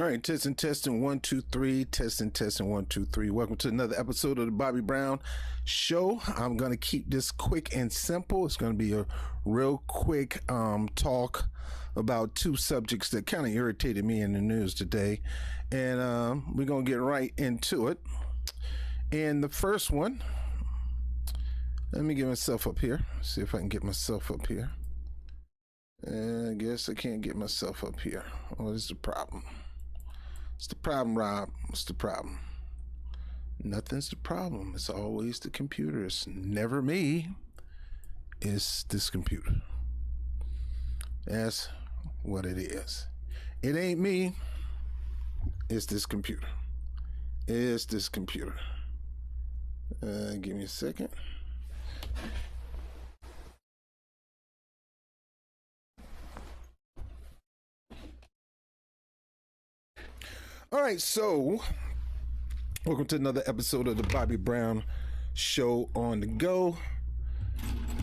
All right, testing 1 2 3, testing 1 2 3. Welcome to another episode of the Bobby Brown Show. I'm gonna keep this quick and simple. It's gonna be a real quick talk about two subjects that kind of irritated me in the news today, and we're gonna get right into it. And the first one, let me get myself up here. See if I can get myself up here. I guess I can't get myself up here. What is the problem? What's the problem, Rob? What's the problem? Nothing's the problem. It's always the computer. It's never me. It's this computer. That's what it is. It ain't me. It's this computer. It's this computer. Give me a second. All right, so welcome to another episode of the Bobby Brown Show on the go.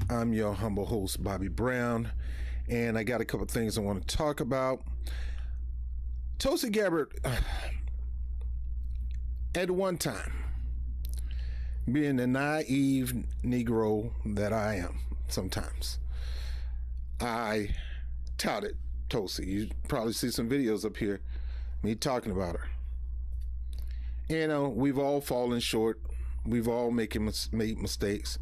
I'm your humble host, Bobby Brown, and I got a couple things I want to talk about. Tulsi Gabbard, at one time, being the naive Negro that I am sometimes, I touted Tulsi. You probably see some videos up here me talking about her. You know, we've all fallen short. We've all made mistakes.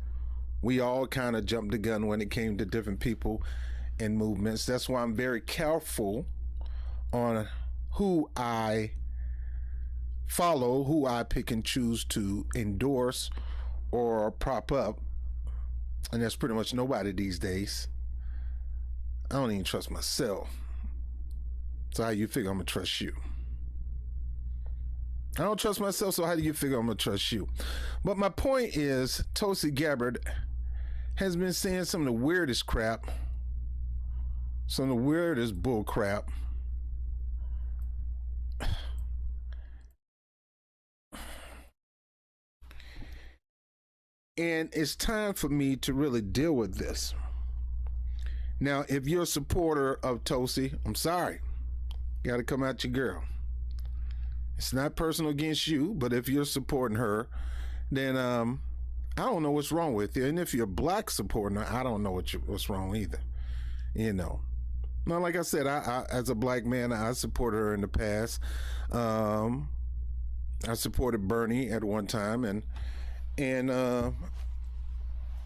We all kind of jumped the gun when it came to different people and movements. That's why I'm very careful on who I follow, who I pick and choose to endorse or prop up. And that's pretty much nobody these days. I don't even trust myself. So how you figure I'm gonna trust you? I don't trust myself, so how do you figure I'm gonna trust you? But my point is, Tulsi Gabbard has been saying some of the weirdest crap, some of the weirdest bull crap. And it's time for me to really deal with this. Now, if you're a supporter of Tulsi, I'm sorry. Got to come at your girl. It's not personal against you, but if you're supporting her, then I don't know what's wrong with you. And if you're black supporting her, I don't know what's wrong either. You know. Now, like I said, I as a black man, I supported her in the past. I supported Bernie at one time, and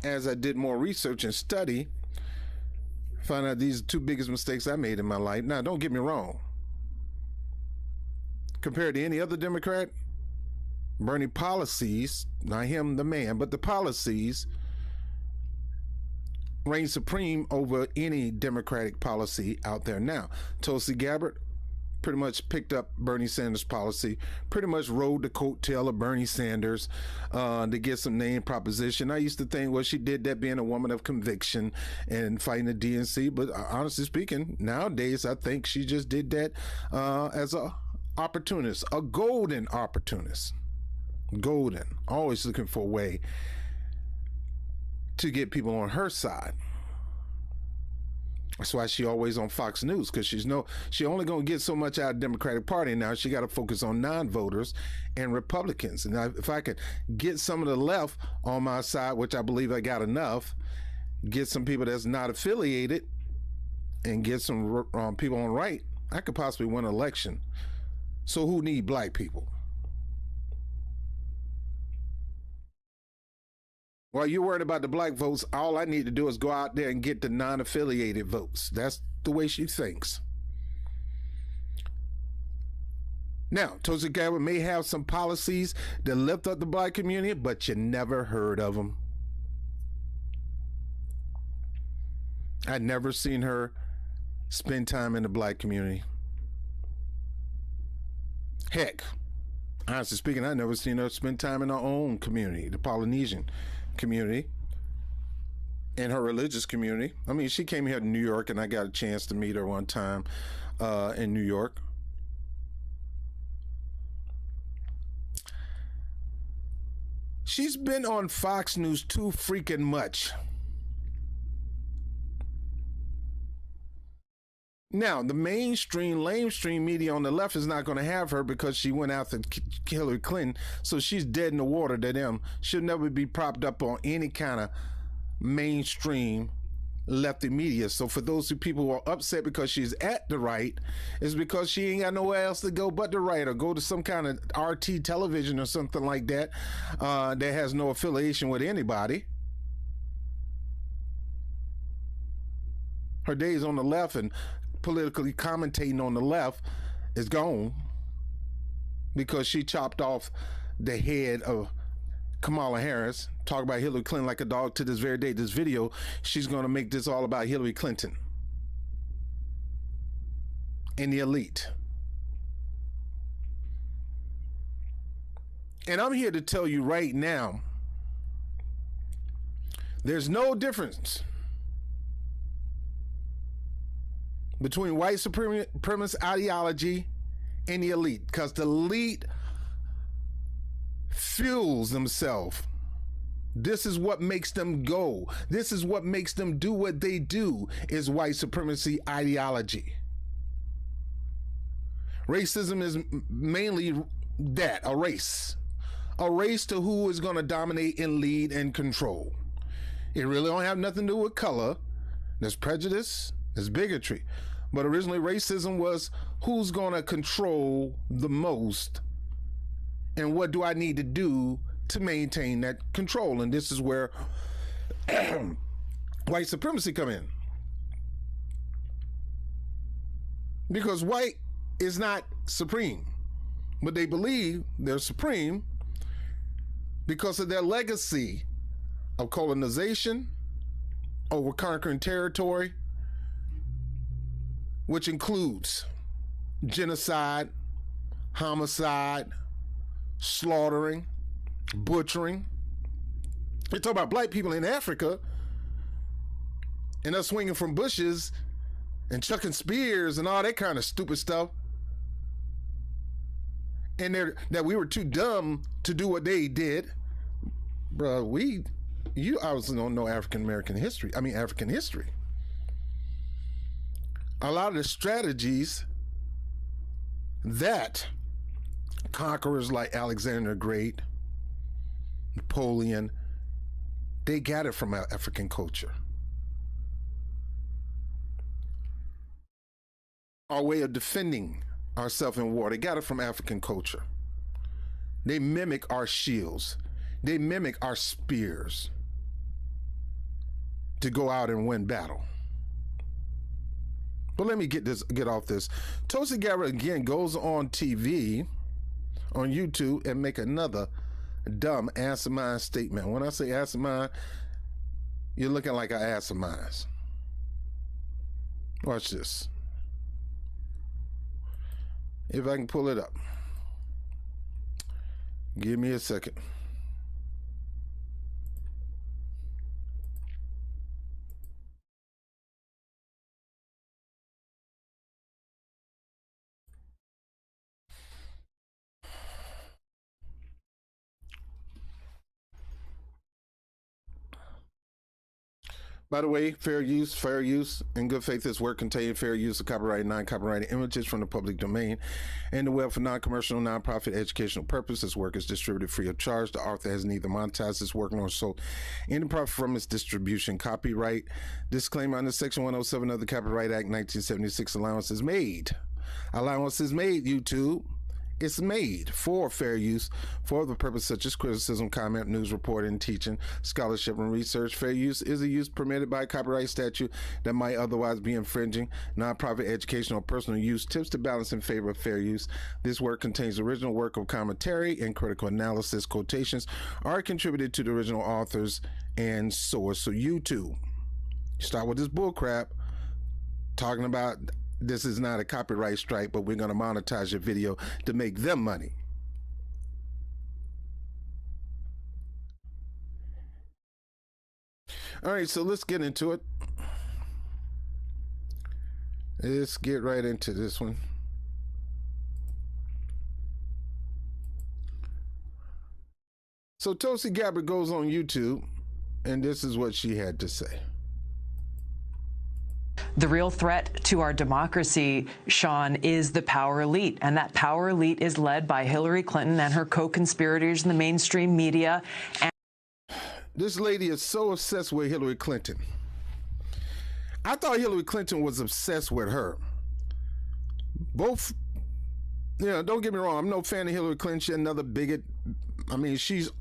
as I did more research and study, found out these are two biggest mistakes I made in my life. Now, don't get me wrong. Compared to any other Democrat, Bernie policies, not him the man, but the policies reign supreme over any Democratic policy out there now. Tulsi Gabbard pretty much picked up Bernie Sanders' policy, pretty much rode the coattail of Bernie Sanders to get some name proposition. I used to think, well, she did that being a woman of conviction and fighting the DNC, but honestly speaking, nowadays I think she just did that as a opportunist, a golden opportunist. Golden, always looking for a way to get people on her side. That's why she always on Fox News, because she only gonna get so much out of the Democratic Party now. She got to focus on non-voters and Republicans. And if I could get some of the left on my side, which I believe I got enough, get some people that's not affiliated, and get some people on the right, I could possibly win an election. So who need black people? While you're worried about the black votes, all I need to do is go out there and get the non-affiliated votes. That's the way she thinks. Now, Tulsi Gabbard may have some policies that lift up the black community, but you never heard of them. I'd never seen her spend time in the black community. Heck, honestly speaking, I've never seen her spend time in her own community, the Polynesian community, and her religious community. I mean, she came here to New York, and I got a chance to meet her one time in New York. She's been on Fox News too freaking much. Now, the mainstream, lamestream media on the left is not going to have her because she went after Hillary Clinton. So she's dead in the water to them. She'll never be propped up on any kind of mainstream lefty media. So for those people who are upset because she's at the right, it's because she ain't got nowhere else to go but the right, or go to some kind of RT television or something like that that has no affiliation with anybody. Her days on the left and politically commentating on the left is gone because she chopped off the head of Kamala Harris. Talk about Hillary Clinton like a dog to this very day. This video, she's going to make this all about Hillary Clinton and the elite. And I'm here to tell you right now, there's no difference between white supremacist ideology and the elite, because the elite fuels themselves. This is what makes them go. This is what makes them do what they do, is white supremacy ideology. Racism is mainly that, a race to who is going to dominate and lead and control. It really don't have nothing to do with color. There's prejudice, there's bigotry. But originally racism was who's going to control the most and what do I need to do to maintain that control. And this is where white supremacy come in. Because white is not supreme, but they believe they're supreme because of their legacy of colonization, over conquering territory, which includes genocide, homicide, slaughtering, butchering. They talk about black people in Africa and us swinging from bushes and chucking spears and all that kind of stupid stuff. And that we were too dumb to do what they did. Bro, you obviously don't know African history. A lot of the strategies that conquerors like Alexander the Great, Napoleon, they got it from African culture. Our way of defending ourselves in war, they got it from African culture. They mimic our shields. They mimic our spears to go out and win battle. But let me get off this. Tulsi Gabbard again goes on TV, on YouTube, and make another dumb asinine statement. When I say asinine, you're looking like an asinine. Watch this. If I can pull it up. Give me a second. By the way, fair use, and good faith. This work contains fair use of copyrighted, non-copyrighted images from the public domain and the web for non-commercial, non-profit, educational purpose. This work is distributed free of charge. The author has neither monetized this work nor sold any profit from its distribution. Copyright disclaimer under Section 107 of the Copyright Act 1976. Allowance is made, YouTube. It's made for fair use for the purpose such as criticism, comment, news reporting, teaching, scholarship, and research. Fair use is a use permitted by copyright statute that might otherwise be infringing. Nonprofit, educational, or personal use tips to balance in favor of fair use. This work contains original work of commentary and critical analysis. Quotations are contributed to the original authors and source. So YouTube, start with this bullcrap talking about this is not a copyright strike, but we're going to monetize your video to make them money. All right, so let's get into it. Let's get right into this one. So Tulsi Gabbard goes on YouTube, and this is what she had to say. The real threat to our democracy, Sean, is the power elite. And that power elite is led by Hillary Clinton and her co-conspirators in the mainstream media. And this lady is so obsessed with Hillary Clinton. I thought Hillary Clinton was obsessed with her. Both, don't get me wrong, I'm no fan of Hillary Clinton. She's another bigot. I mean, she's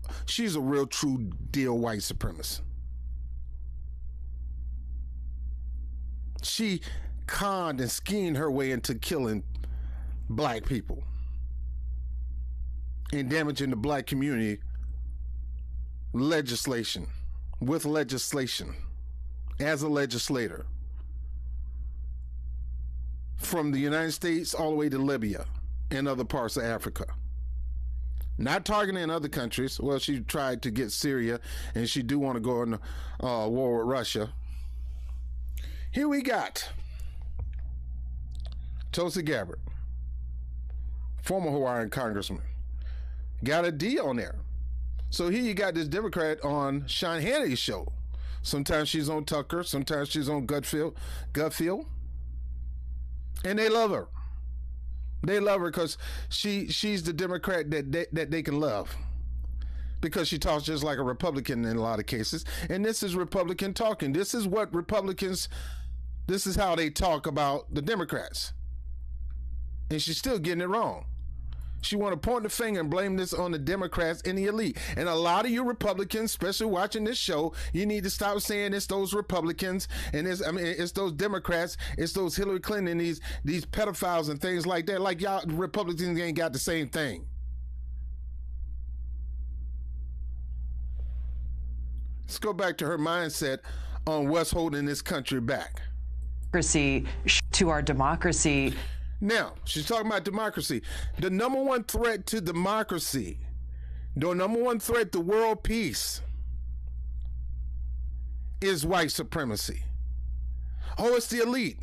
a real true deal white supremacist. She conned and schemed her way into killing black people and damaging the black community with legislation, as a legislator, from the United States all the way to Libya and other parts of Africa. Not targeting other countries. Well, she tried to get Syria, and she do want to go in war with Russia. Here we got Tulsi Gabbard, former Hawaiian congressman, got a D on there. So here you got this Democrat on Sean Hannity's show. Sometimes she's on Tucker, sometimes she's on Gutfield, and they love her. They love her because she's the Democrat that they can love, because she talks just like a Republican in a lot of cases. And this is Republican talking. This is what Republicans, this is how they talk about the Democrats. And she's still getting it wrong. She want to point the finger and blame this on the Democrats and the elite. And a lot of you Republicans, especially watching this show, you need to stop saying it's those Republicans and it's those Democrats, it's those Hillary Clinton and these pedophiles and things like that. Like y'all Republicans ain't got the same thing. Let's go back to her mindset on what's holding this country back. To our democracy. Now, she's talking about democracy. The number one threat to democracy, the number one threat to world peace is white supremacy. Oh, it's the elite.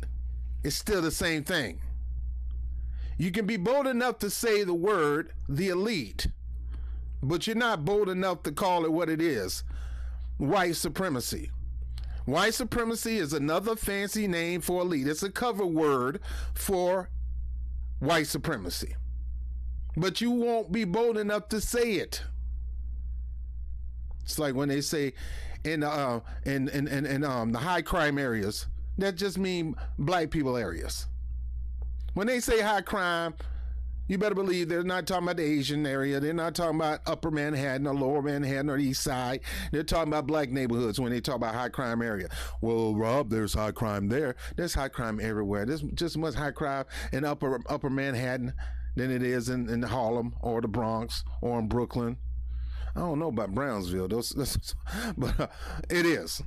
It's still the same thing. You can be bold enough to say the word, the elite, but you're not bold enough to call it what it is, white supremacy. White supremacy is another fancy name for elite. It's a cover word for white supremacy, but you won't be bold enough to say it. It's like when they say in the high crime areas, that just mean black people areas. When they say high crime, you better believe they're not talking about the Asian area. They're not talking about Upper Manhattan or Lower Manhattan or East Side. They're talking about black neighborhoods when they talk about high crime area. Well, Rob, there's high crime there. There's high crime everywhere. There's just as much high crime in Upper Manhattan than it is in Harlem or the Bronx or in Brooklyn. I don't know about Brownsville, but it is.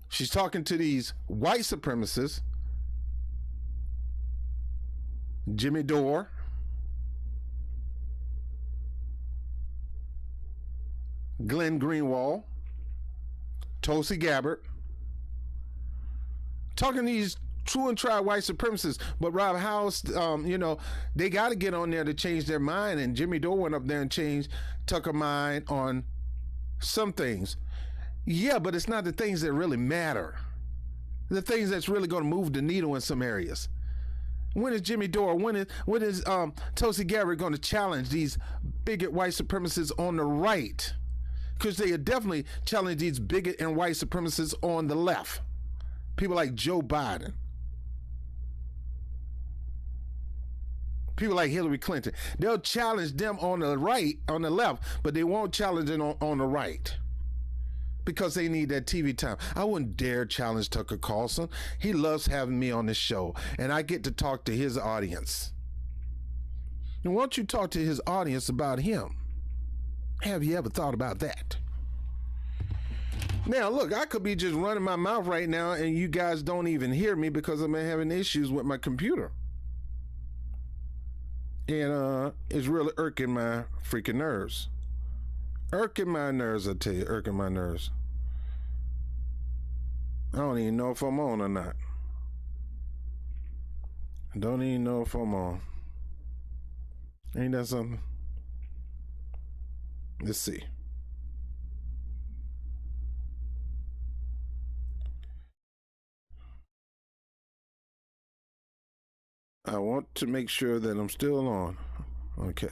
She's talking to these white supremacists, Jimmy Dore, Glenn Greenwald, Tulsi Gabbard, talking to these true and tried white supremacists. But Rob House, they got to get on there to change their mind. And Jimmy Dore went up there and changed Tucker's mind on some things. Yeah, but it's not the things that really matter. The things that's really going to move the needle in some areas. When is Jimmy Dore, when is Tulsi Gabbard going to challenge these bigot white supremacists on the right? Because they are definitely challenging these bigot and white supremacists on the left. People like Joe Biden. People like Hillary Clinton. They'll challenge them on the right, on the left, but they won't challenge them on the right, because they need that TV time. I wouldn't dare challenge Tucker Carlson. He loves having me on this show, and I get to talk to his audience. And why don't you talk to his audience about him? Have you ever thought about that? Now, look, I could be just running my mouth right now, and you guys don't even hear me because I'm having issues with my computer. And it's really irking my freaking nerves. Irking my nerves, I tell you, irking my nerves. I don't even know if I'm on or not. I don't even know if I'm on. Ain't that something? Let's see. I want to make sure that I'm still on. Okay.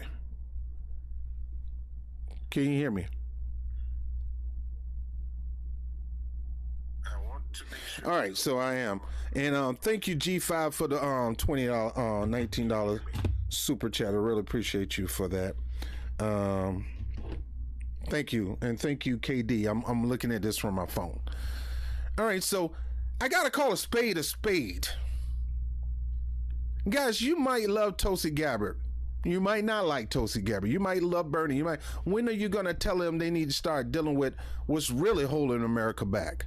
Can you hear me? All right, so I am. And thank you, G5, for the $20, $19 super chat. I really appreciate you for that. Thank you. And thank you, KD. I'm looking at this from my phone. All right, so I got to call a spade a spade. Guys, you might love Tulsi Gabbard. You might not like Tulsi Gabbard. You might love Bernie. When are you going to tell them they need to start dealing with what's really holding America back?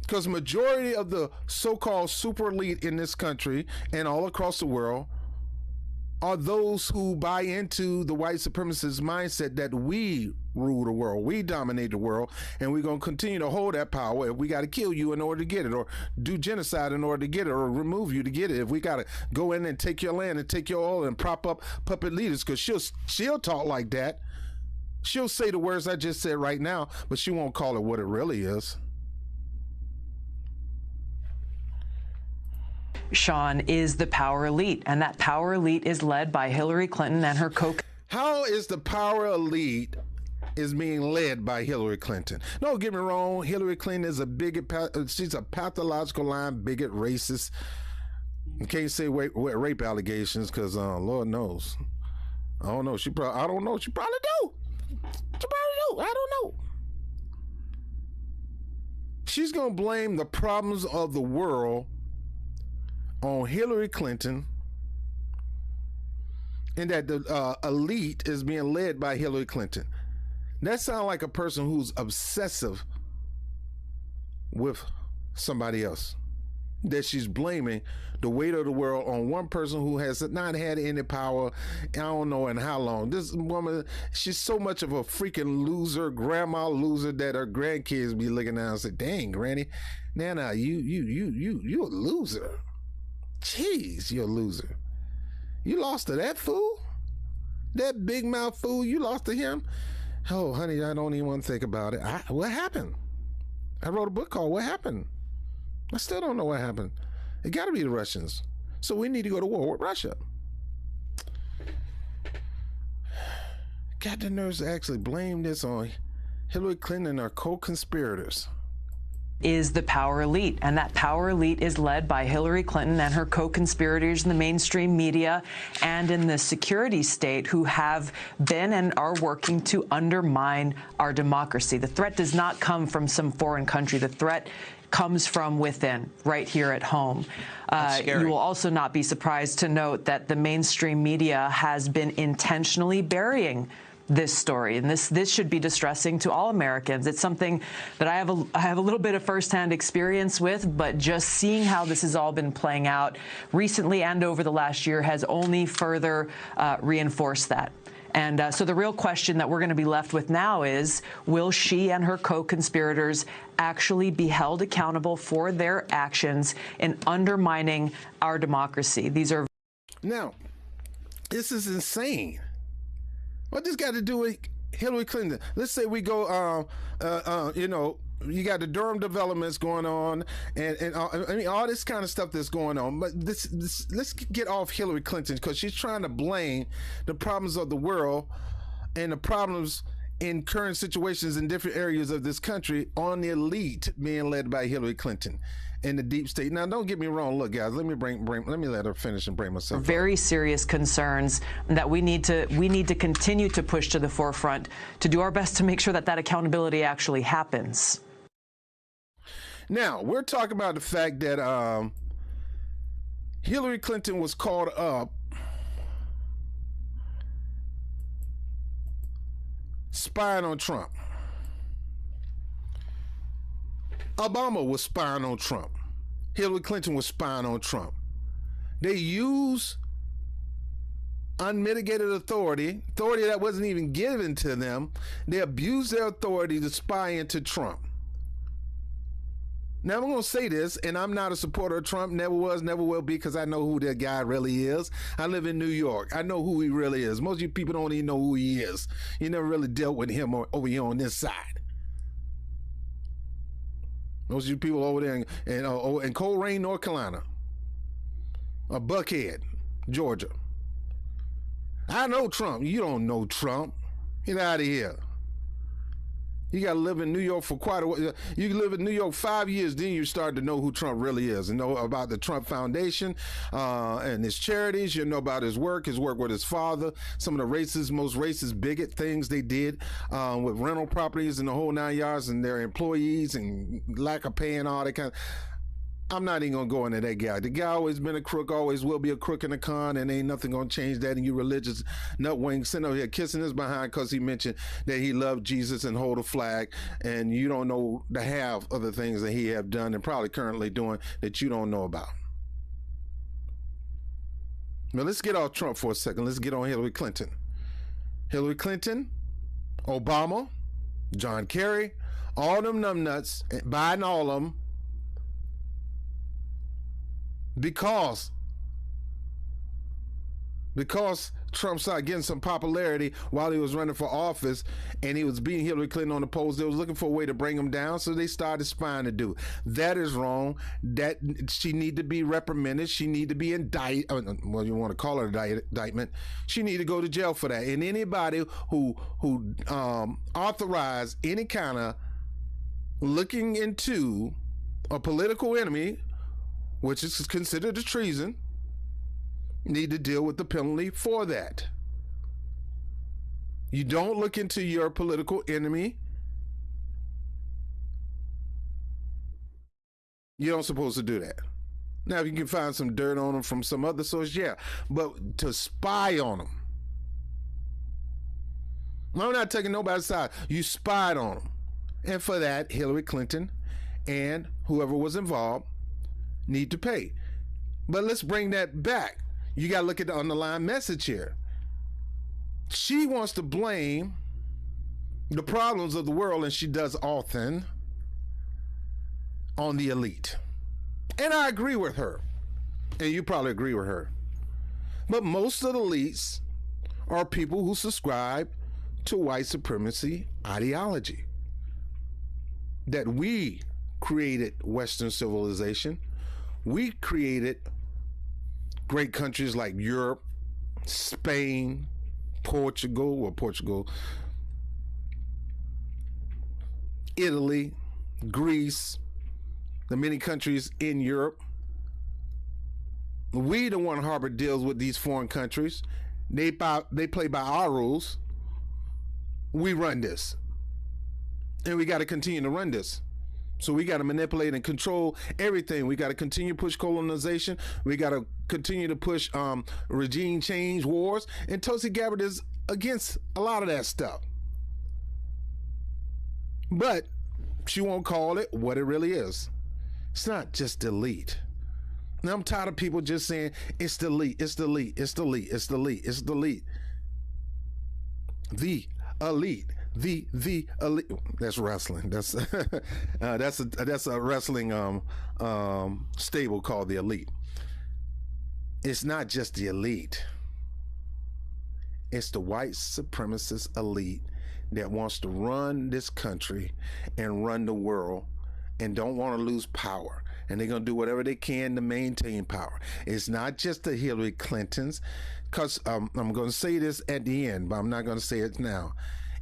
Because majority of the so-called super elite in this country and all across the world are those who buy into the white supremacist mindset that we rule the world, we dominate the world, and we're going to continue to hold that power if we got to kill you in order to get it, or do genocide in order to get it, or remove you to get it. If we got to go in and take your land and take your oil and prop up puppet leaders, because she'll talk like that. She'll say the words I just said right now, but she won't call it what it really is. Sean, is the power elite, and that power elite is led by Hillary Clinton and her How is the power elite is being led by Hillary Clinton? Don't get me wrong, Hillary Clinton is a bigot. She's a pathological lying bigot, racist. I can't say rape allegations because Lord knows. I don't know. I don't know. She probably do. I don't know. She's gonna blame the problems of the world on Hillary Clinton, and that the elite is being led by Hillary Clinton. That sounds like a person who's obsessive with somebody else, that she's blaming the weight of the world on one person who has not had any power, I don't know in how long. This woman, she's so much of a freaking loser, grandma loser, that her grandkids be looking at her and say, dang, Granny, Nana, you a loser. Jeez, you're a loser. You lost to that fool? That big mouth fool, you lost to him? Oh, honey, I don't even want to think about it. What happened? I wrote a book called What Happened? I still don't know what happened. It got to be the Russians. So we need to go to war with Russia. Got the nerves to actually blame this on Hillary Clinton and her co-conspirators. Is the power elite, and that power elite is led by Hillary Clinton and her co-conspirators in the mainstream media and in the security state, who have been and are working to undermine our democracy. The threat does not come from some foreign country. The threat comes from within, right here at home. You will also not be surprised to note that the mainstream media has been intentionally burying this story, and this should be distressing to all Americans. It's something that I have a little bit of firsthand experience with, but just seeing how this has all been playing out recently and over the last year has only further reinforced that. And so the real question that we're going to be left with now is, will she and her co-conspirators actually be held accountable for their actions in undermining our democracy? These are... Now, this is insane. What this got to do with Hillary Clinton? Let's say we go, you got the Durham developments going on, and I mean, all this kind of stuff that's going on. But let's get off Hillary Clinton, because she's trying to blame the problems of the world and the problems in current situations in different areas of this country on the elite being led by Hillary Clinton and the deep state. Now, don't get me wrong. Look, guys, let me let her finish and bring myself up. Very serious concerns that we need to continue to push to the forefront to do our best to make sure that accountability actually happens. Now, we're talking about the fact that Hillary Clinton was called up spying on Trump. Obama was spying on Trump. Hillary Clinton was spying on Trump. They use unmitigated authority that wasn't even given to them. They abused their authority to spy into Trump. Now, I'm going to say this, and I'm not a supporter of Trump, never was, never will be, because I know who that guy really is. I live in New York. I know who he really is. Most of you people don't even know who he is. You never really dealt with him over here on this side. Most of you people over there in Colerain, North Carolina, a Buckhead, Georgia. I know Trump. You don't know Trump. Get out of here. You got to live in New York for quite a while. You live in New York 5 years, then you start to know who Trump really is and know about the Trump Foundation and his charities. You know about his work with his father, some of the most racist, bigot things they did with rental properties and the whole 9 yards and their employees and lack of paying, all that kind of. I'm not even going to go into that guy. The guy always been a crook, always will be a crook and a con, and ain't nothing going to change that. And you religious nutwing sitting over here kissing his behind because he mentioned that he loved Jesus and hold a flag, and you don't know the half of the things that he have done and probably currently doing that you don't know about. Now let's get off Trump for a second. Let's get on Hillary Clinton. Hillary Clinton, Obama, John Kerry, all them numbnuts, Biden, all of them, because Trump started getting some popularity while he was running for office and he was beating Hillary Clinton on the polls. They was looking for a way to bring him down, so they started spying to do. That is wrong. That she need to be reprimanded. She need to be indicted. Well, you want to call it an indictment. She need to go to jail for that. And anybody who authorized any kind of looking into a political enemy, which is considered a treason, need to deal with the penalty for that. You don't look into your political enemy. You don't supposed to do that. Now, if you can find some dirt on them from some other source, yeah. But to spy on them. I'm not taking nobody's side. You spied on them. And for that, Hillary Clinton and whoever was involved need to pay. But let's bring that back. You got to look at the underlying message here. She wants to blame the problems of the world, and she does often, on the elite. And I agree with her. And you probably agree with her. But most of the elites are people who subscribe to white supremacy ideology. That we created Western civilization. We created great countries like Europe, Spain, Portugal, Italy, Greece, the many countries in Europe. We the one harbor deals with these foreign countries. They play by our rules. We run this. And we got to continue to run this. So we got to manipulate and control everything. We got to continue to push colonization. We got to continue to push regime change, wars. And Tulsi Gabbard is against a lot of that stuff. But she won't call it what it really is. It's not just elite. Now I'm tired of people just saying it's the elite, it's the elite, it's the elite, it's the elite, it's the elite. The elite. The elite. That's wrestling. That's that's a wrestling stable called the Elite. It's not just the elite. It's the white supremacist elite that wants to run this country and run the world and don't want to lose power. And they're going to do whatever they can to maintain power. It's not just the Hillary Clintons, because I'm going to say this at the end, but I'm not going to say it now.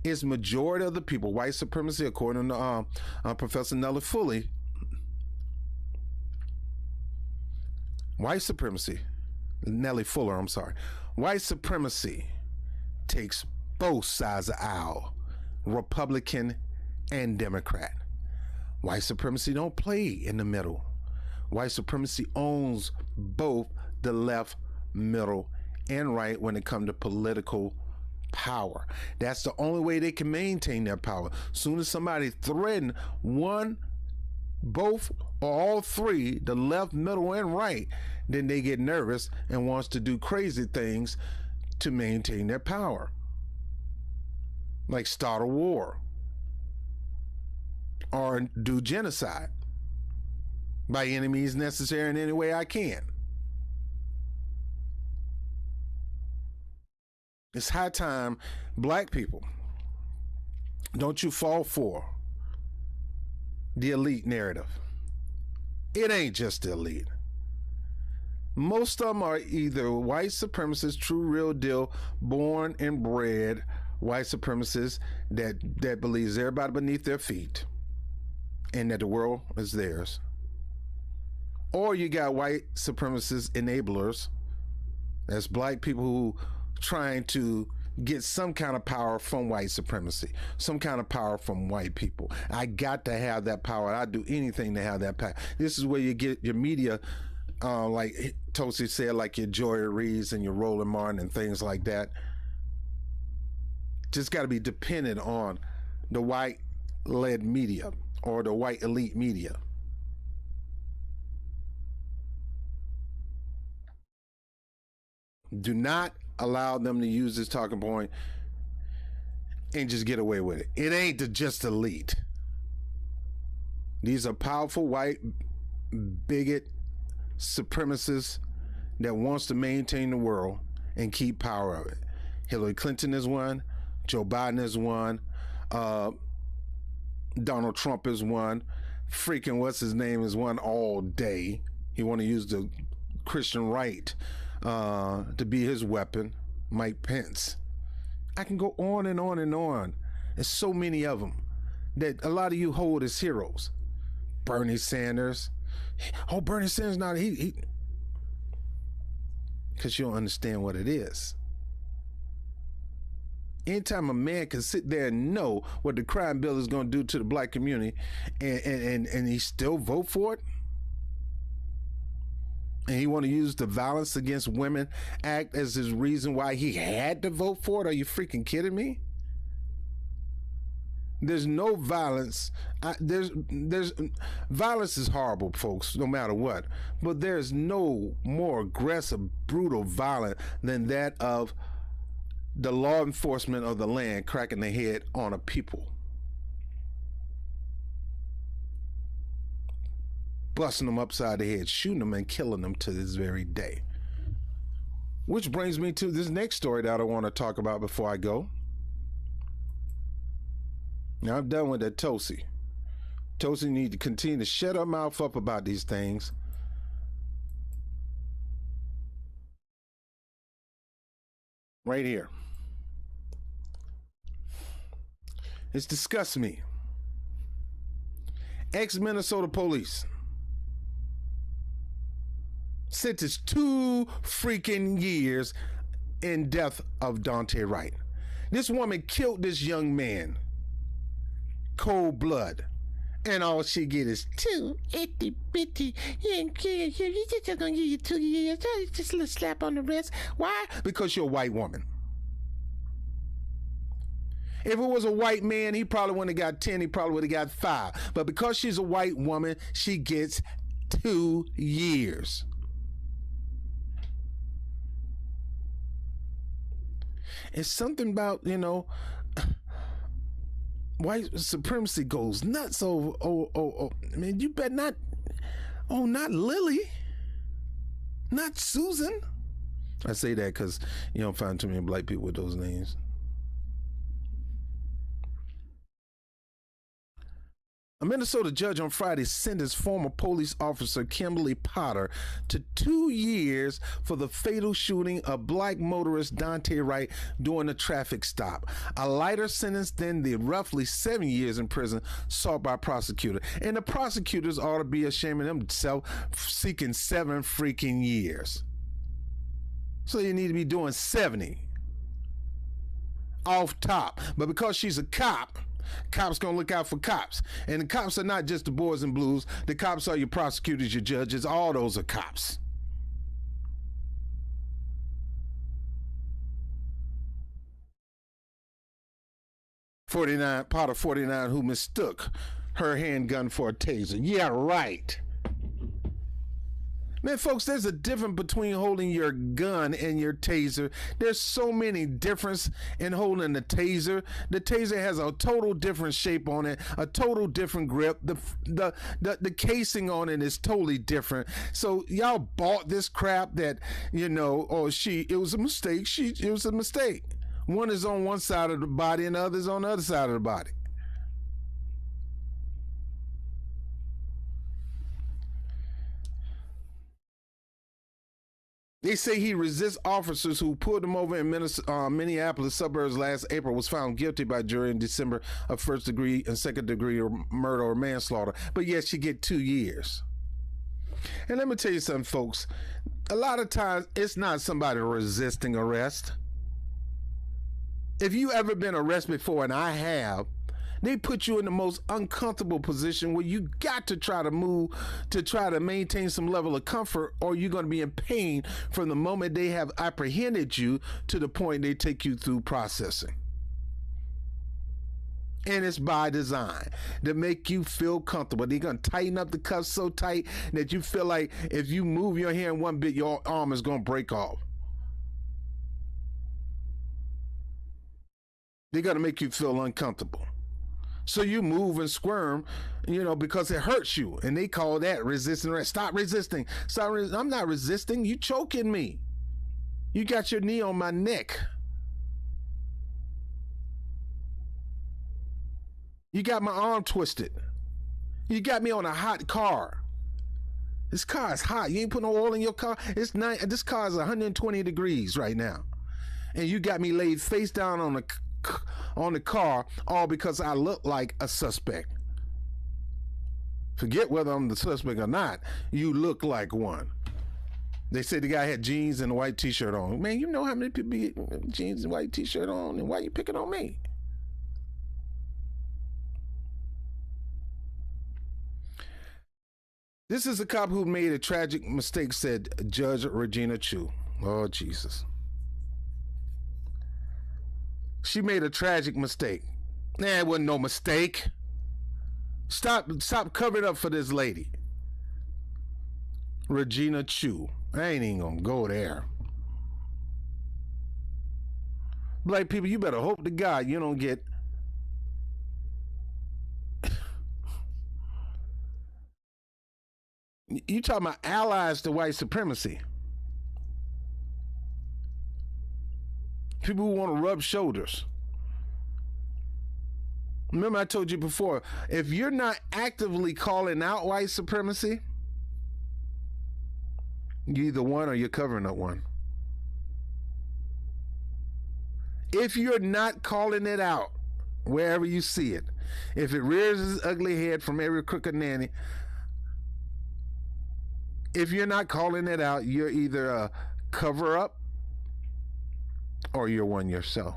It's majority of the people, white supremacy, according to Professor Nellie Foley. White supremacy, Nellie Fuller, I'm sorry. White supremacy takes both sides of the aisle, Republican and Democrat. White supremacy don't play in the middle. White supremacy owns both the left, middle, and right when it comes to political power. That's the only way they can maintain their power. Soon as somebody threatens one, both, or all three, the left, middle, and right, then they get nervous and wants to do crazy things to maintain their power. Like start a war or do genocide by any means necessary in any way I can. It's high time, black people, don't you fall for the elite narrative. It ain't just the elite. Most of them are either white supremacists, true real deal, born and bred white supremacists that believes everybody beneath their feet and that the world is theirs. Or you got white supremacist enablers. That's black people who trying to get some kind of power from white supremacy, some kind of power from white people. I got to have that power. I'd do anything to have that power. This is where you get your media, like Tosi said, like your Joy Reid's and your Roland Martin and things like that. Just got to be dependent on the white-led media or the white elite media. Do not allow them to use this talking point and just get away with it. It ain't just elite. These are powerful white bigot supremacists that wants to maintain the world and keep power of it. Hillary Clinton is one. Joe Biden is one. Donald Trump is one. Freaking what's his name is one all day. He want to use the Christian right to be his weapon. Mike Pence. I can go on and on and on. There's so many of them that a lot of you hold as heroes. Bernie Sanders. Oh, Bernie Sanders not he because you don't understand what it is. Anytime a man can sit there and know what the crime bill is going to do to the black community and he still vote for it, and he want to use the Violence Against Women Act as his reason why he had to vote for it, are you freaking kidding me? There's no violence. There's violence is horrible, folks, no matter what. But there's no more aggressive, brutal violence than that of the law enforcement of the land cracking their head on a people. Busting them upside the head, shooting them and killing them to this very day. Which brings me to this next story that I want to talk about before I go. Now I'm done with that Tosi. Tosi need to continue to shut her mouth up about these things. Right here. It's disgusts me. Ex-Minnesota police sentenced 2 freaking years in death of Daunte Wright. This woman killed this young man. Cold blood. And all she get is 2 itty bitty. You just gonna give you 2 years. Just a little slap on the wrist. Why? Because you're a white woman. If it was a white man, he probably wouldn't have got 10, he probably would have got 5. But because she's a white woman, she gets 2 years. It's something about, white supremacy goes nuts over, I mean, you bet not, not Lily, not Susan. I say that because you don't find too many black people with those names. A Minnesota judge on Friday sentenced former police officer Kimberly Potter to 2 years for the fatal shooting of black motorist Daunte Wright during a traffic stop. A lighter sentence than the roughly 7 years in prison sought by prosecutor. And the prosecutors ought to be ashamed of themselves seeking 7 freaking years. So you need to be doing 70 off top. But because she's a cop, cops gonna look out for cops. And the cops are not just the boys in blues. The cops are your prosecutors, your judges. All those are cops. Potter 49, who mistook her handgun for a taser. Yeah, right. Man, folks, there's a difference between holding your gun and your taser. There's so many differences in holding the taser. The taser has a total different shape on it, a total different grip. The casing on it is totally different. So y'all bought this crap that, it was a mistake. It was a mistake. One is on one side of the body and the other is on the other side of the body. They say he resists officers who pulled him over in Minneapolis suburbs last April, was found guilty by jury in December of first degree and second degree murder or manslaughter. But yet she get 2 years. And let me tell you something, folks. A lot of times it's not somebody resisting arrest. If you ever been arrested before, and I have, they put you in the most uncomfortable position where you got to try to move to try to maintain some level of comfort, or you're going to be in pain from the moment they have apprehended you to the point they take you through processing. And it's by design to make you feel comfortable. They're going to tighten up the cuffs so tight that you feel like if you move your hand one bit, your arm is going to break off. They're going to make you feel uncomfortable. So you move and squirm, because it hurts you. And they call that resisting arrest. Stop resisting. I'm not resisting. You choking me. You got your knee on my neck. You got my arm twisted. You got me on a hot car. This car is hot. You ain't put no oil in your car. This car is 120 degrees right now. And you got me laid face down on the car, all because I look like a suspect. Forget whether I'm the suspect or not. You look like one. They said the guy had jeans and a white t-shirt on. Man, you know how many people be jeans and white t-shirt on, and why you picking on me? This is a cop who made a tragic mistake, said Judge Regina Chu. Oh, Jesus. She made a tragic mistake. Nah, it wasn't no mistake. Stop covering up for this lady. Regina Chu. I ain't even gonna go there. Black people, you better hope to God you don't get you talking about allies to white supremacy. People who want to rub shoulders. Remember I told you before, if you're not actively calling out white supremacy, you're either one or you're covering up one. If you're not calling it out wherever you see it, if it rears its ugly head from every crooked nanny, if you're not calling it out, you're either a cover up or you're one yourself.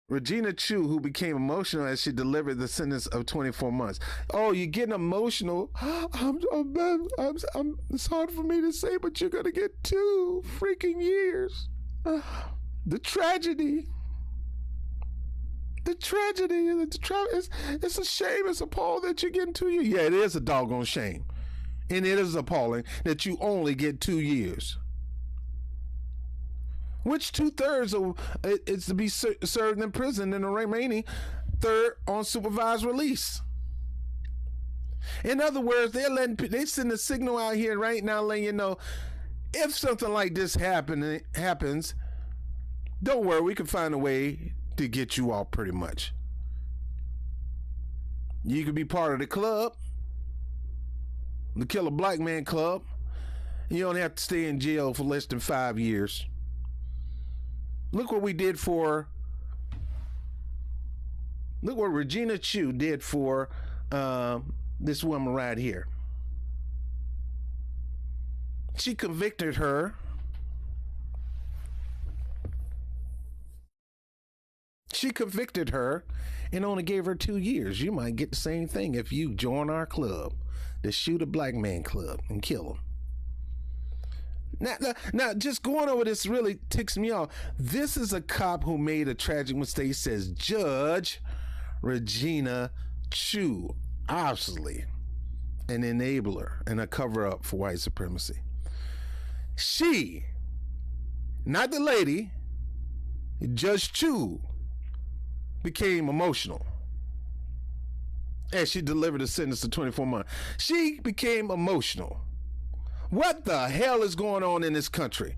Regina Chu, who became emotional as she delivered the sentence of 24 months. Oh, you're getting emotional. It's hard for me to say, but you're going to get 2 freaking years. The tragedy. It's a shame. It's appalling that you're getting 2 years. Yeah, it is a doggone shame. And it is appalling that you only get 2 years. Which 2/3 is to be served in prison, and the remaining third on supervised release. In other words, they send a signal out here right now letting you know, if something like this happens, don't worry, we can find a way to get you off pretty much. You could be part of the club, the Kill a Black Man Club. You don't have to stay in jail for less than 5 years. Look what Regina Chu did for this woman right here. She convicted her. And only gave her 2 years. You might get the same thing if you join our club, the Shoot a Black Man Club, and kill him. Now, just going over this really ticks me off. This is a cop who made a tragic mistake, says Judge Regina Chu. Obviously, an enabler and a cover-up for white supremacy. She, not the lady, Judge Chu, became emotional as she delivered a sentence of 24 months. She became emotional. What the hell is going on in this country?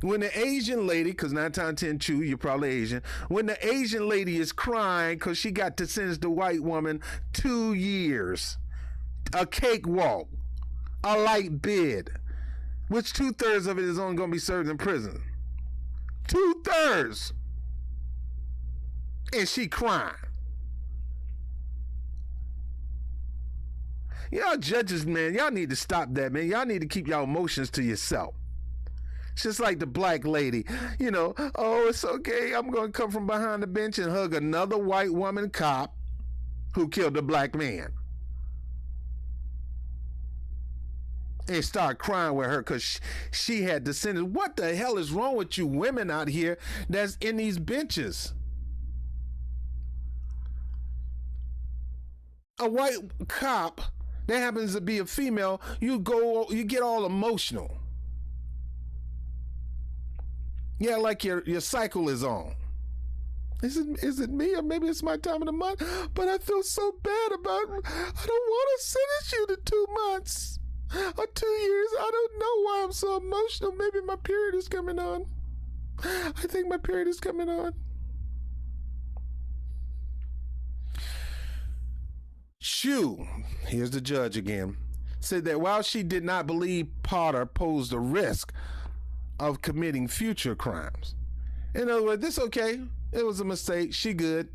When the Asian lady, because 9 times 10 Chew, you're probably Asian. When the Asian lady is crying because she got to sentence the white woman 2 years, a cakewalk, a light bid, which 2/3 of it is only going to be served in prison. 2/3. And she crying. Y'all judges, man, y'all need to stop that, man. Y'all need to keep y'all emotions to yourself. It's just like the black lady, oh, it's okay. I'm going to come from behind the bench and hug another white woman cop who killed a black man. And start crying with her because she had the sentence. What the hell is wrong with you women out here that's in these benches? A white cop that happens to be a female, you get all emotional. Yeah, like your cycle is on. Is it me, or maybe it's my time of the month? But I feel so bad about it. I don't want to sentence you to 2 months or 2 years. I don't know why I'm so emotional. Maybe my period is coming on. I think my period is coming on. Chew, here's the judge again, said that while she did not believe Potter posed a risk of committing future crimes. In other words, this okay. It was a mistake. She good.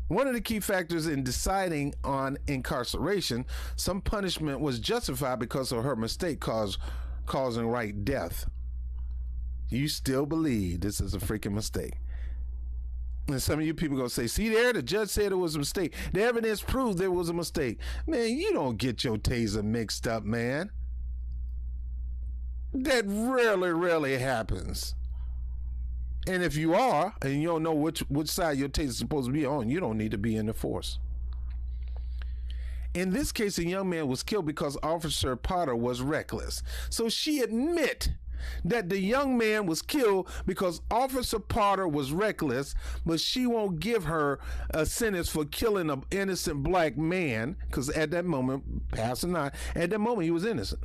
One of the key factors in deciding on incarceration, some punishment was justified because of her mistake causing right death. You still believe this is a freaking mistake. And some of you people going to say, see there, the judge said it was a mistake. The evidence proved there was a mistake. Man, you don't get your taser mixed up, man. That rarely happens. And if you are, and you don't know which side your taser is supposed to be on, you don't need to be in the force. In this case, a young man was killed because Officer Potter was reckless. So she admit that the young man was killed because Officer Potter was reckless, but she won't give her a sentence for killing an innocent black man, because at that moment, passing not, at that moment he was innocent.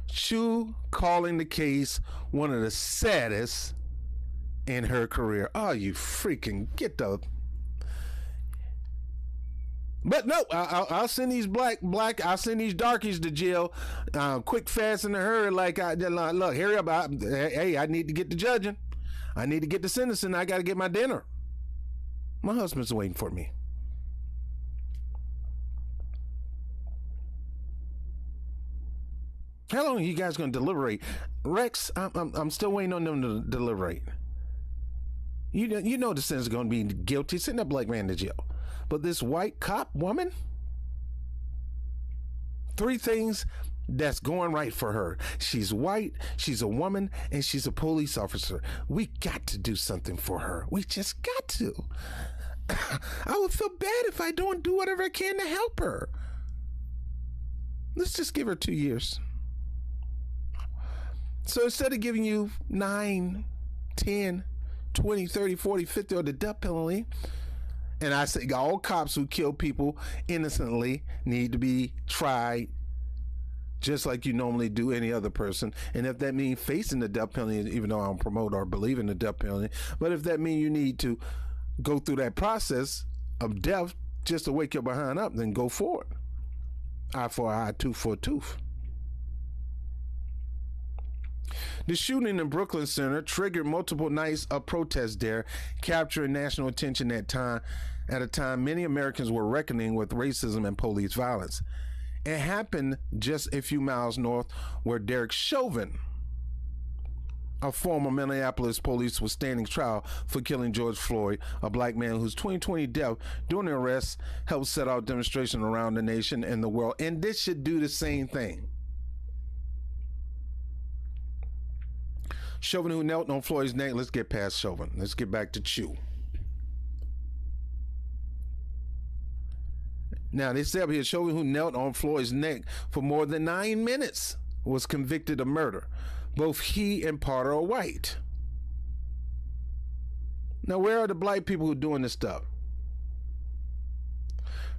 Chew calling the case one of the saddest in her career. Oh, you freaking get the... But no, I'll send these I'll send these darkies to jail, quick, fast, in a hurry. Look, hurry up! I need to get to judging. I need to get to sentencing. I got to get my dinner. My husband's waiting for me. How long are you guys going to deliberate, Rex? I'm still waiting on them to deliberate. You know the sentence is going to be guilty. Send that black man to jail. But this white cop woman, 3 things that's going right for her. She's white, she's a woman, and she's a police officer. We got to do something for her. We just got to. I would feel bad if I don't do whatever I can to help her. Let's just give her 2 years. So instead of giving you 9, 10, 20, 30, 40, 50, or the death penalty, and I say all cops who kill people innocently need to be tried just like you normally do any other person. And if that means facing the death penalty, even though I don't promote or believe in the death penalty, but if that means you need to go through that process of death just to wake your behind up, then go for it. Eye for an eye, tooth for a tooth. The shooting in Brooklyn Center triggered multiple nights of protest there, capturing national attention at a time many Americans were reckoning with racism and police violence. It happened just a few miles north where Derek Chauvin, a former Minneapolis police, was standing trial for killing George Floyd, a black man whose 2020 death during the arrest helped set out demonstrations around the nation and the world. And this should do the same thing. Chauvin, who knelt on Floyd's neck. Let's get past Chauvin. Let's get back to Chew. Now, they say up here, Chauvin, who knelt on Floyd's neck for more than 9 minutes, was convicted of murder. Both he and Potter are white. Now, where are the black people who are doing this stuff?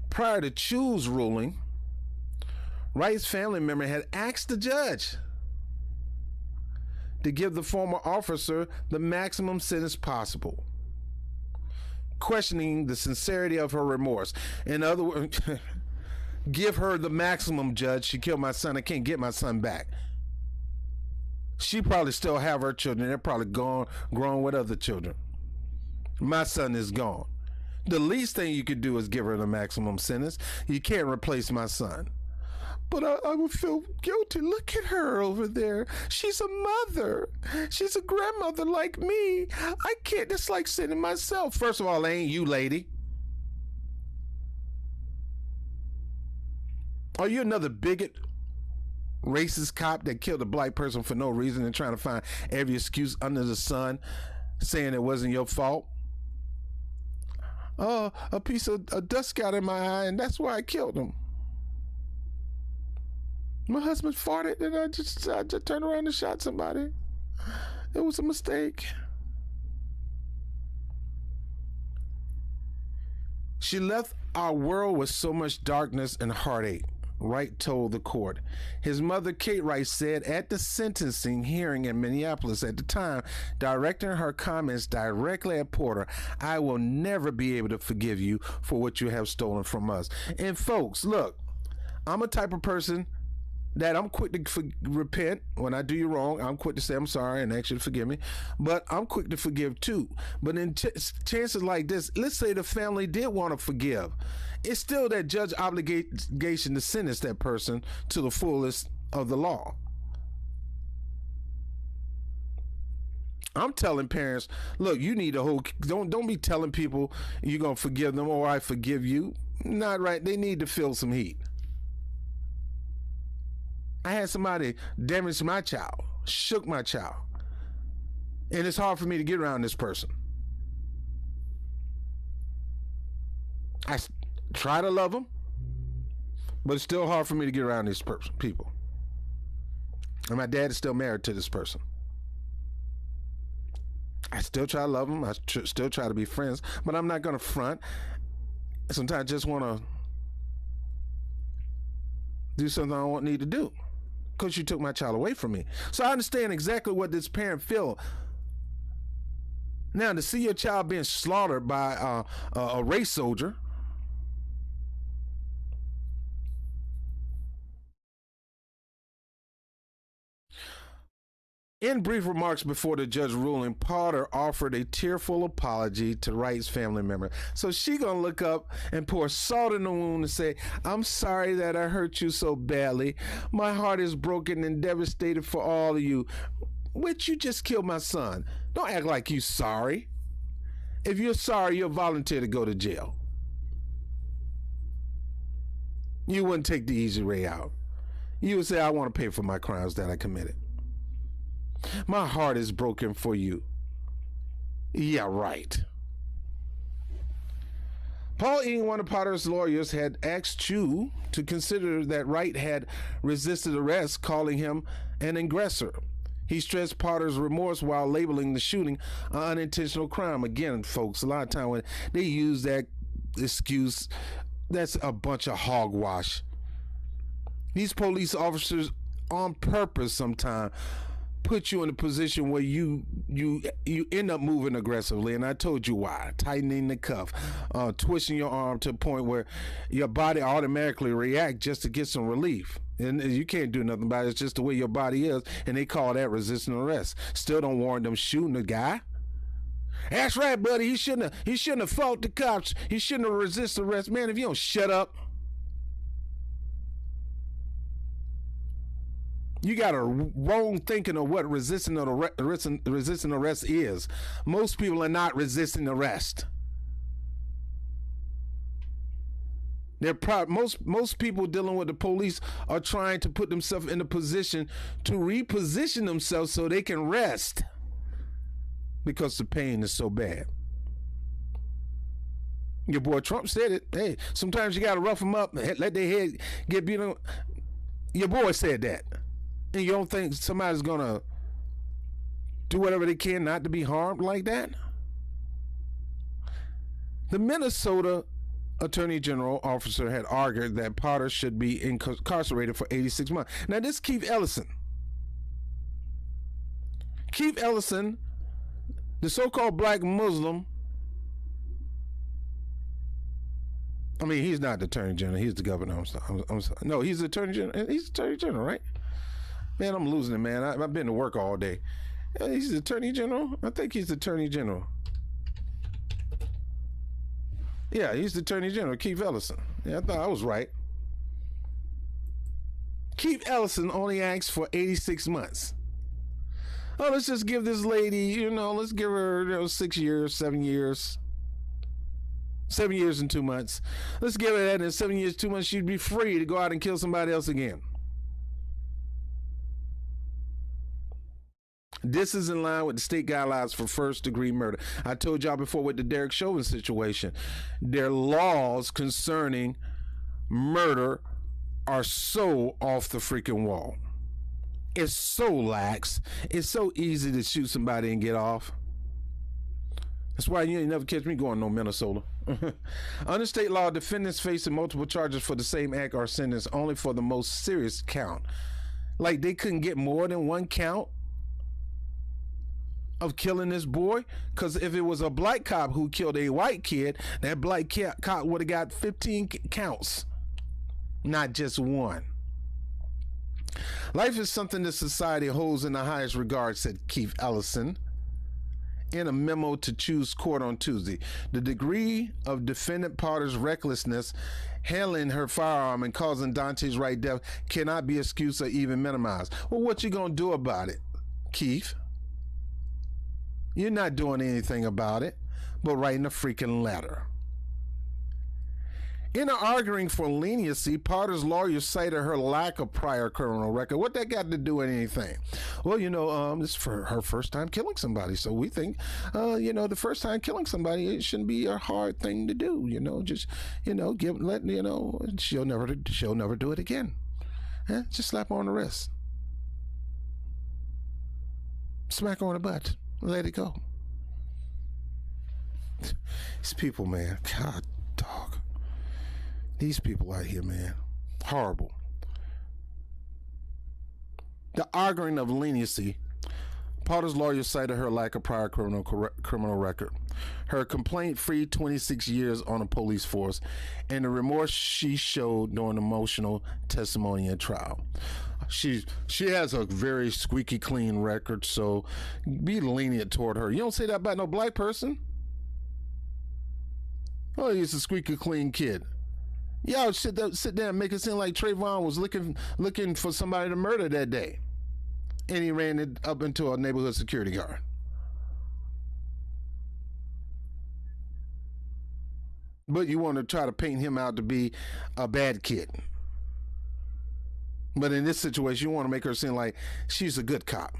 Prior to Chew's ruling, Wright's family member had asked the judge to give the former officer the maximum sentence possible, questioning the sincerity of her remorse. In other words, give her the maximum, judge. She killed my son. I can't get my son back. She probably still have her children. They're probably grown with other children. My son is gone. The least thing you could do is give her the maximum sentence. You can't replace my son. But I would feel guilty. Look at her over there. She's a mother. She's a grandmother like me. I can't. It's like sitting myself. First of all, ain't you, lady. Are you another bigot, racist cop that killed a black person for no reason and trying to find every excuse under the sun, saying it wasn't your fault? Oh, a piece of dust got in my eye, and that's why I killed him. My husband farted, and I just turned around and shot somebody. It was a mistake. She left our world with so much darkness and heartache, Wright told the court. His mother, Kate Wright, said at the sentencing hearing in Minneapolis at the time, directing her comments directly at Porter, "I will never be able to forgive you for what you have stolen from us." And folks, look, I'm a type of person that I'm quick to repent when I do you wrong. I'm quick to say I'm sorry and ask you to forgive me, but I'm quick to forgive too. But in chances like this, let's say the family did want to forgive, it's still that judge obligation to sentence that person to the fullest of the law. I'm telling parents, look, you need a whole, don't be telling people you're going to forgive them or I forgive you. Not right. They need to feel some heat. I had somebody damage my child, shook my child, and it's hard for me to get around this person. I try to love them, but it's still hard for me to get around these people. And my dad is still married to this person. I still try to love them. I still try to be friends, but I'm not going to front. Sometimes I just want to do something I don't need to do, because you took my child away from me. So I understand exactly what this parent feel. Now, to see your child being slaughtered by a race soldier, in brief remarks before the judge ruling, Porter offered a tearful apology to Wright's family member. So she gonna look up and pour salt in the wound and say, "I'm sorry that I hurt you so badly. My heart is broken and devastated for all of you. Which you just killed my son. Don't act like you sorry. If you're sorry, you'll volunteer to go to jail. You wouldn't take the easy way out. You would say, I want to pay for my crimes that I committed. My heart is broken for you." Yeah, right. Paul Ing, one of Potter's lawyers, had asked Chu to consider that Wright had resisted arrest, calling him an aggressor. He stressed Potter's remorse while labeling the shooting an unintentional crime. Again, folks, a lot of time when they use that excuse, that's a bunch of hogwash. These police officers, on purpose sometimes, put you in a position where you end up moving aggressively, and I told you why. Tightening the cuff, twisting your arm to a point where your body automatically reacts just to get some relief. And you can't do nothing about it. It's just the way your body is, and they call that resisting arrest. Still don't warrant them shooting the guy. That's right, buddy. He shouldn't have fought the cops. He shouldn't have resisted arrest. Man, if you don't shut up. You got a wrong thinking of what resisting arrest is. Most people are not resisting arrest. Most people dealing with the police are trying to put themselves in a position to reposition themselves so they can rest because the pain is so bad. Your boy Trump said it. Hey, sometimes you got to rough them up, let their head get beat on. Your boy said that. And you don't think somebody's going to do whatever they can not to be harmed like that? The Minnesota Attorney General officer had argued that Potter should be incarcerated for 86 months. Now, this is Keith Ellison. Keith Ellison, the so-called black Muslim. I mean, he's not the Attorney General. He's the governor. I'm sorry. No, he's the Attorney General. He's the Attorney General, right? Man, I'm losing it, man. I've been to work all day. He's the Attorney General? I think he's the Attorney General. Yeah, he's the Attorney General, Keith Ellison. Yeah, I thought I was right. Keith Ellison only asked for 86 months. Oh, let's just give this lady, let's give her 6 years, 7 years. 7 years and 2 months. Let's give her that, and in 7 years, 2 months, she'd be free to go out and kill somebody else again. This is in line with the state guidelines for first-degree murder. I told y'all before with the Derek Chauvin situation, their laws concerning murder are so off the freaking wall. It's so lax. It's so easy to shoot somebody and get off. That's why you ain't never catch me going no Minnesota. Under state law, defendants facing multiple charges for the same act are sentenced only for the most serious count. Like they couldn't get more than one count of killing this boy? Because if it was a black cop who killed a white kid, that black cop would have got 15 counts, not just one. Life is something that society holds in the highest regard, said Keith Ellison in a memo to Choose Court on Tuesday. The degree of defendant Potter's recklessness handling her firearm and causing Dante's Wright death cannot be excused or even minimized. Well, what you gonna do about it, Keith? You're not doing anything about it, but writing a freaking letter. In arguing for leniency, Potter's lawyer cited her lack of prior criminal record. What that got to do with anything? Well, this is for her first time killing somebody. So we think, the first time killing somebody, it shouldn't be a hard thing to do. She'll never do it again. Just slap her on the wrist. Smack her on the butt. Let it go. These people, man. God, dog. These people out here, man. Horrible. The arguing of leniency. Potter's lawyer cited her lack of prior criminal record, her complaint-free 26 years on the police force, and the remorse she showed during emotional testimony at trial. She has a very squeaky clean record, so be lenient toward her. You don't say that about no black person. Oh, he's a squeaky clean kid. Y'all sit there and make it seem like Trayvon was looking for somebody to murder that day, and he ran it up into a neighborhood security guard. But you want to try to paint him out to be a bad kid. But in this situation, you want to make her seem like she's a good cop.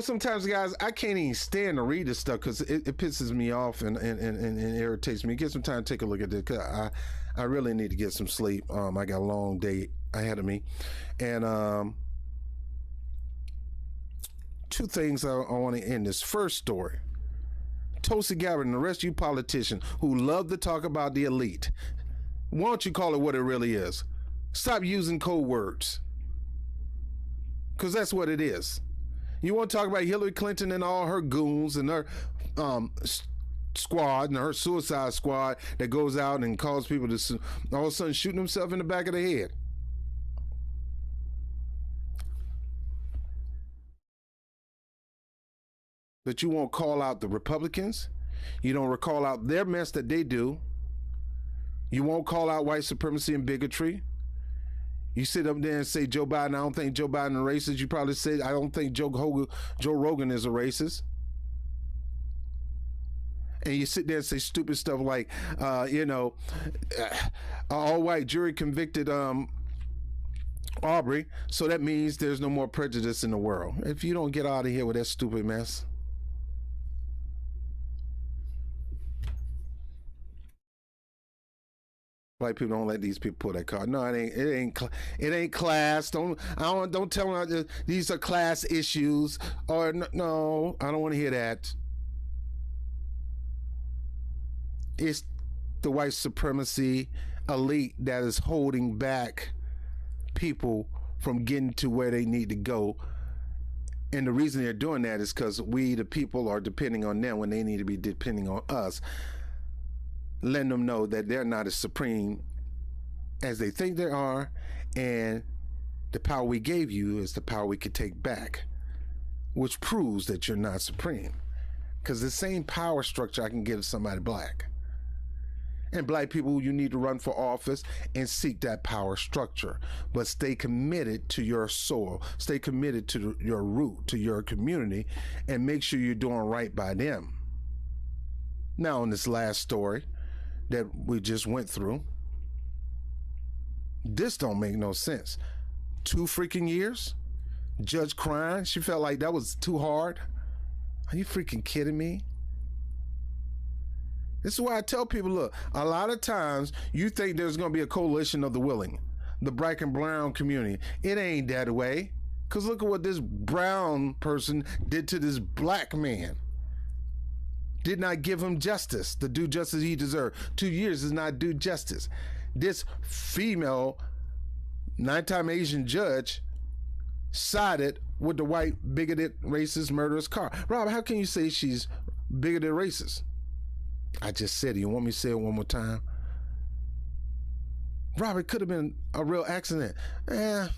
Sometimes, guys, I can't even stand to read this stuff because it pisses me off and irritates me. Get some time to take a look at this because I really need to get some sleep. I got a long day ahead of me. And two things I want to end this. First story. Tulsi Gabbard and the rest of you politicians who love to talk about the elite, why don't you call it what it really is? Stop using code words. Because that's what it is. You want to talk about Hillary Clinton and all her goons and her squad and her suicide squad that goes out and calls people to all of a sudden shooting themselves in the back of the head. But you won't call out the Republicans. You don't call out their mess that they do. You won't call out white supremacy and bigotry. You sit up there and say Joe Biden, I don't think Joe Biden is racist. You probably say, I don't think Joe Rogan is a racist. And you sit there and say stupid stuff like, all white jury convicted Aubrey, so that means there's no more prejudice in the world. If you don't get out of here with that stupid mess. White people don't let these people pull that card. No, it ain't class. Don't tell them these are class issues. Or no, I don't want to hear that. It's the white supremacy elite that is holding back people from getting to where they need to go. And the reason they're doing that is because we, the people, are depending on them when they need to be depending on us, letting them know that they're not as supreme as they think they are, and the power we gave you is the power we could take back, which proves that you're not supreme. Because the same power structure I can give somebody black. And black people, you need to run for office and seek that power structure, but stay committed to your soil, stay committed to your root, to your community, and make sure you're doing right by them. Now, on this last story that we just went through, this don't make no sense. 2 freaking years? Judge crying? She felt like that was too hard? Are you freaking kidding me? This is why I tell people, look, a lot of times you think there's going to be a coalition of the willing, the black and brown community. It ain't that way. Because look at what this brown person did to this black man. Did not give him justice, the due justice he deserved. 2 years is not due justice. This female, 9-time Asian judge sided with the white, bigoted, racist, murderous car. Rob, how can you say she's bigoted, racist? I just said it. You want me to say it one more time? Rob, it could have been a real accident. How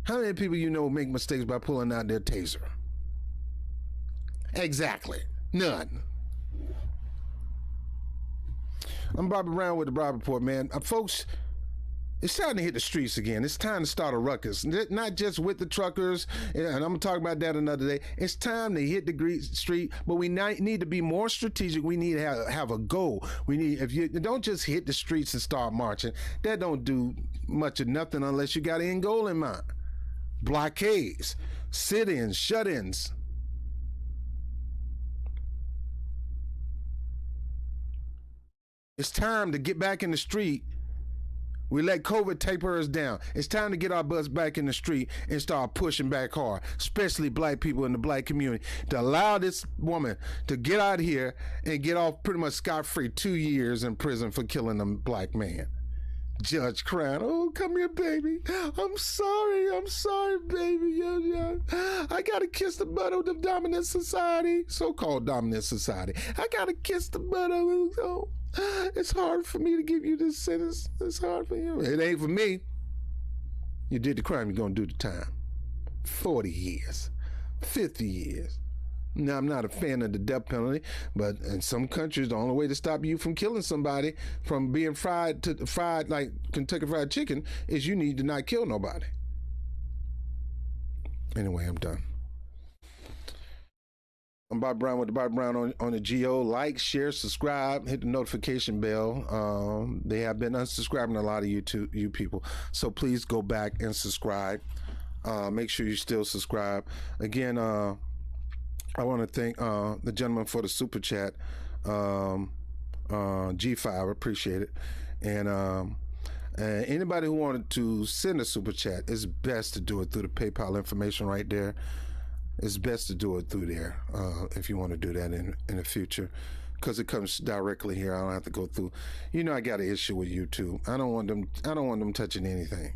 many people you know make mistakes by pulling out their taser? Exactly. None. I'm Bobby Brown with the Brown Report, man. Folks, it's time to hit the streets again. It's time to start a ruckus, not just with the truckers, and I'm going to talk about that another day. It's time to hit the street, but we need to be more strategic. We need to have a goal. If you don't just hit the streets and start marching, that don't do much of nothing unless you got an end goal in mind. Blockades, sit-ins, shut-ins. It's time to get back in the street. We let COVID taper us down. It's time to get our butts back in the street and start pushing back hard, especially black people in the black community, to allow this woman to get out here and get off pretty much scot-free, 2 years in prison for killing a black man. Judge crying, oh, come here, baby. I'm sorry, baby. Yeah. I gotta kiss the butt of the dominant society, so-called dominant society. I gotta kiss the butt of it. Oh, it's hard for me to give you this sentence. It's hard for you. It ain't for me. You did the crime, you're gonna do the time. 40 years, 50 years. Now, I'm not a fan of the death penalty, but in some countries, the only way to stop you from killing somebody, from being fried like Kentucky Fried Chicken, is you need to not kill nobody. Anyway, I'm done. I'm Bob Brown with the Bob Brown on the GO. Like, share, subscribe, hit the notification bell. They have been unsubscribing a lot of you people, so please go back and subscribe. Make sure you still subscribe. Again, I want to thank the gentleman for the super chat, G5. I appreciate it. And anybody who wanted to send a super chat, it's best to do it through the PayPal information right there. It's best to do it through there if you want to do that in the future, because it comes directly here. I don't have to go through. You know, I got an issue with YouTube. I don't want them touching anything.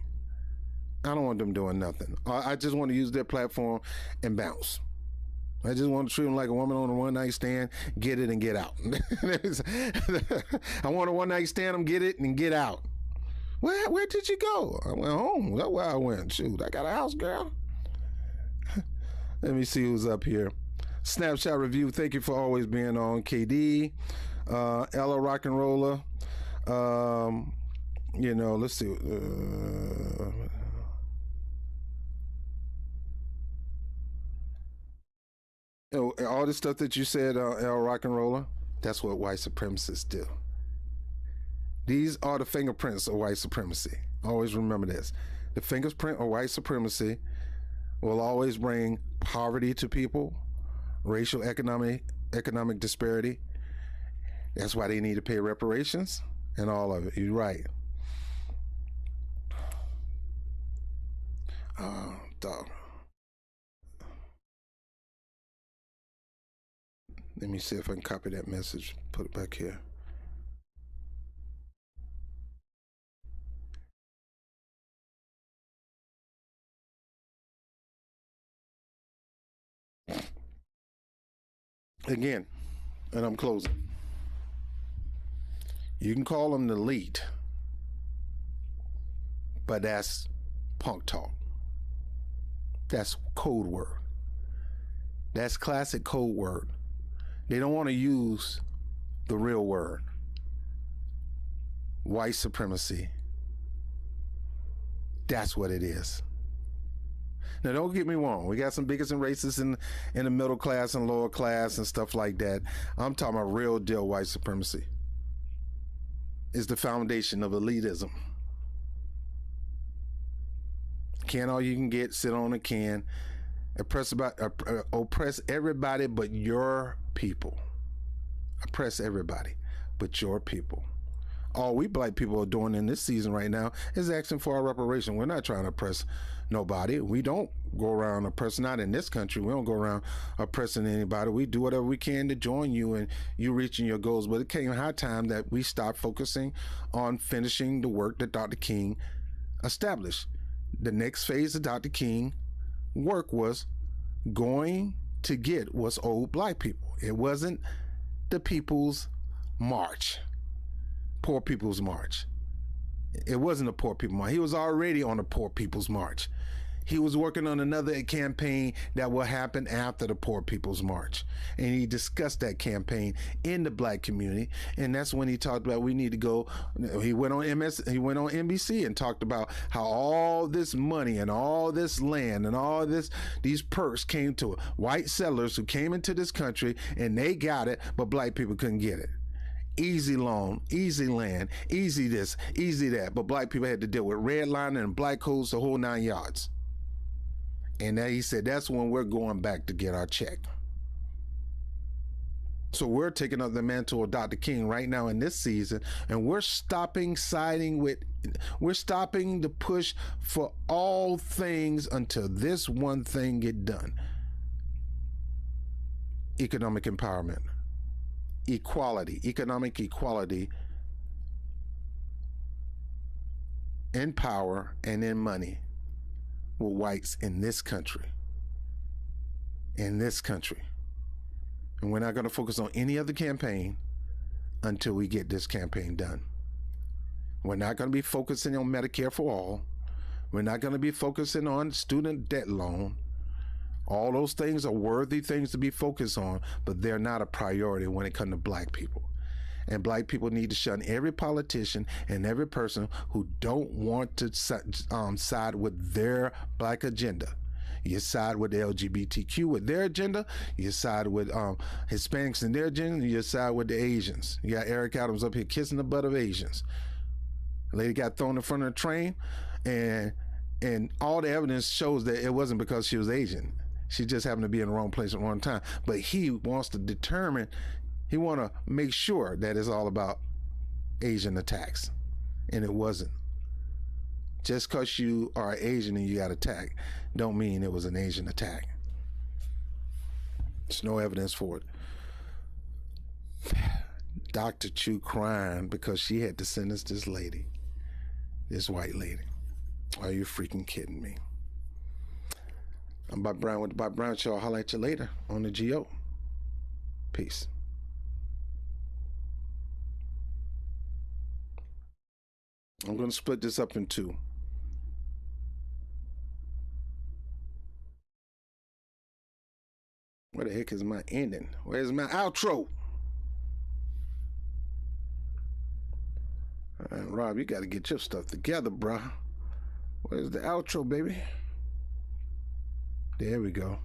I don't want them doing nothing. I just want to use their platform and bounce. I just want to treat them like a woman on a one-night stand, get it and get out. I want a one-night stand, them get it and get out. Where did you go? I went home. That's where I went. Shoot, I got a house, girl. Let me see who's up here. Snapshot review. Thank you for always being on. KD, Ella Rock and Roller. Let's see. All the stuff that you said, El Rock and Roller, that's what white supremacists do. These are the fingerprints of white supremacy. Always remember this. The fingerprint of white supremacy will always bring poverty to people, racial economic disparity. That's why they need to pay reparations and all of it. You're right. Dog. Let me see if I can copy that message, put it back here. Again, and I'm closing. You can call them the elite, but that's punk talk. That's code word. That's classic code word. They don't want to use the real word. White supremacy. That's what it is. Now, don't get me wrong. We got some bigots and racists in the middle class and lower class and stuff like that. I'm talking about real deal white supremacy. It's the foundation of elitism. Can all you can get, sit on a can, oppress everybody but your people. Oppress everybody but your people. All we black people are doing in this season right now is asking for our reparation. We're not trying to oppress nobody. We don't go around oppressing, not in this country. We don't go around oppressing anybody. We do whatever we can to join you and you reaching your goals. But it came high time that we stop focusing on finishing the work that Dr. King established. The next phase of Dr. King work was going to get what's owed black people. It wasn't the People's March, Poor People's March. It wasn't a Poor People March. He was already on a Poor People's March. He was working on another campaign that will happen after the Poor People's March. And he discussed that campaign in the black community. And that's when he talked about we need to go. He went on NBC and talked about how all this money and all this land and all these perks came to white settlers who came into this country and they got it, but black people couldn't get it. Easy loan, easy land, easy this, easy that. But black people had to deal with redlining and black codes the whole 9 yards. And then he said, that's when we're going back to get our check. So we're taking up the mantle of Dr. King right now in this season, and we're stopping the push for all things until this one thing get done. Economic empowerment, equality, economic equality in power and in money with whites in this country. In this country. And we're not going to focus on any other campaign until we get this campaign done. We're not going to be focusing on Medicare for all. We're not going to be focusing on student debt loan. All those things are worthy things to be focused on, but they're not a priority when it comes to black people. And black people need to shun every politician and every person who don't want to side with their black agenda. You side with the LGBTQ with their agenda. You side with Hispanics and their agenda. You side with the Asians. You got Eric Adams up here kissing the butt of Asians. A lady got thrown in front of a train, and all the evidence shows that it wasn't because she was Asian. She just happened to be in the wrong place at the wrong time. But he wants to determine. He want to make sure that it's all about Asian attacks, and it wasn't. Just because you are Asian and you got attacked, don't mean it was an Asian attack. There's no evidence for it. Dr. Chu crying because she had to sentence this lady, this white lady. Are you freaking kidding me? I'm Bob Brown with the Bob Brown Show. I'll holler at you later on the GO. Peace. I'm going to split this up in two. Where the heck is my ending? Where's my outro? All right, Rob, you got to get your stuff together, bruh. Where's the outro, baby? There we go.